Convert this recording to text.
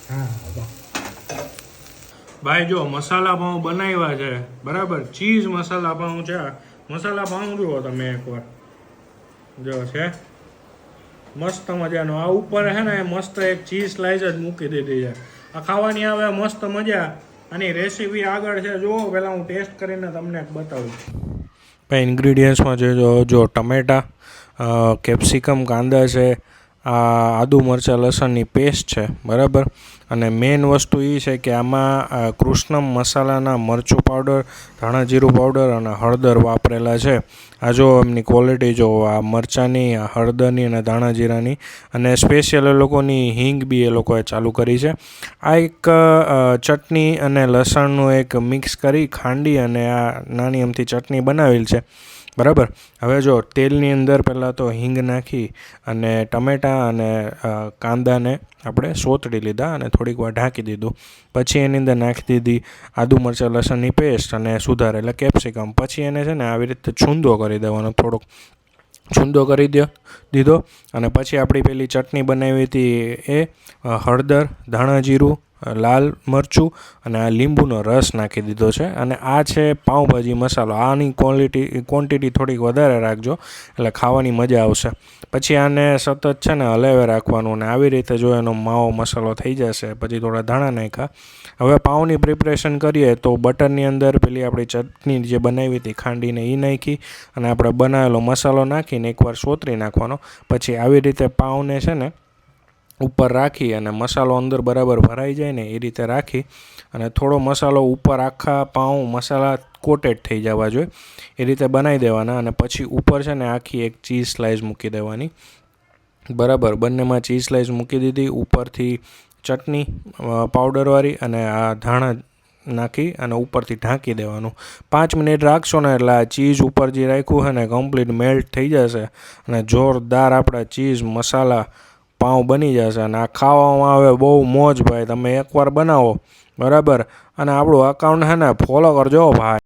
હા ભાઈ જો મસાલા પાઉં બનાવ્યા છે બરાબર, ચીઝ મસાલા પાઉં છે. મસાલા પાઉં જુઓ તમે એકવાર, જો છે મસ્ત મજાનો. આ ઉપર હે ને મસ્ત એક ચીઝ સ્લાઇસ જ મૂકી દીધી છે. આ ખાવાની આવે મસ્ત મજા. આની રેસીપી આગળ છે, જુઓ પહેલાં હું ટેસ્ટ કરીને તમને બતાવું. ભાઈ ઇન્ગ્રીડિયન્ટ્સમાં જો ટમેટા, કેપ્સિકમ, કાંદા છે, આ આદુ મરચાં લસણની પેસ્ટ છે બરાબર. અને મેઇન વસ્તુ એ છે કે આમાં કૃષ્ણમ મસાલાના મરચું પાવડર, ધાણા જીરું પાવડર અને હળદર વાપરેલા છે. આ જો એમની ક્વોલિટી જો, આ મરચાંની, આ હળદરની અને ધાણા જીરાની, અને સ્પેશિયલ એ લોકોની હિંગ બી એ લોકોએ ચાલુ કરી છે. આ એક ચટણી અને લસણનું એક મિક્સ કરી ખાંડી અને આ નાની અમથી ચટણી બનાવેલ છે બરાબર. હવે જો તેલની અંદર પહેલાં તો હિંગ નાખી અને ટમેટાં અને કાંદાને આપણે સોતળી લીધા અને થોડીક વાર ઢાંકી દીધું. પછી એની અંદર નાખી દીધી આદુ મરચાં લસણની પેસ્ટ અને સુધારેલા કેપ્સિકમ. પછી એને છે ને આવી રીતે છૂંદો કરી દેવાનો, થોડોક છૂંદો કરી દીધો. અને પછી આપણી પેલી ચટણી બનાવી હતી એ હળદર, ધાણા જીરું, લાલ મરચું અને આ લીંબુનો રસ નાખી દીધો છે. અને આ છે પાઉંભાજી મસાલો. આની ક્વોન્ટિટી થોડીક વધારે રાખજો એટલે ખાવાની મજા આવશે. પછી આને સતત છે ને હલાવી રાખવાનું, અને આવી રીતે જો એનો માવો મસાલો થઈ જશે પછી થોડા ધાણા નાખ્યા. હવે પાઉંની પ્રિપરેશન કરીએ તો બટરની અંદર પેલી આપણી ચટણી જે બનાવી હતી ખાંડીને એ નાખી અને આપણે બનાવેલો મસાલો નાખીને એકવાર સોતરી નાખવાનો. પછી આવી રીતે પાઉંને છે ને ઉપર રાખી અને મસાલો અંદર બરાબર ભરાઈ જાય ને એ રીતે રાખી અને થોડો મસાલો ઉપર આખા પાઉં મસાલા કોટેડ થઈ જવા જોઈએ એ રીતે બનાવી દેવાના. અને પછી ઉપર છે ને આખી એક ચીઝ સ્લાઇસ મૂકી દેવાની બરાબર. બંનેમાં ચીઝ સ્લાઇસ મૂકી દીધી, ઉપરથી ચટણી પાવડરવાળી અને આ ધાણા નાખી અને ઉપરથી ઢાંકી દેવાનું. 5 મિનિટ રાખશો ને એટલે આ ચીઝ ઉપર જે રાખ્યું છે ને કમ્પ્લીટ મેલ્ટ થઈ જશે અને જોરદાર આપણા ચીઝ મસાલા પાઉં બની જશે. અને આ ખાવામાં આવે બહુ મોજ ભાઈ. તમે એકવાર બનાવો બરાબર. અને આપણું અકાઉન્ટ છે ને ફોલો કરજો ભાઈ.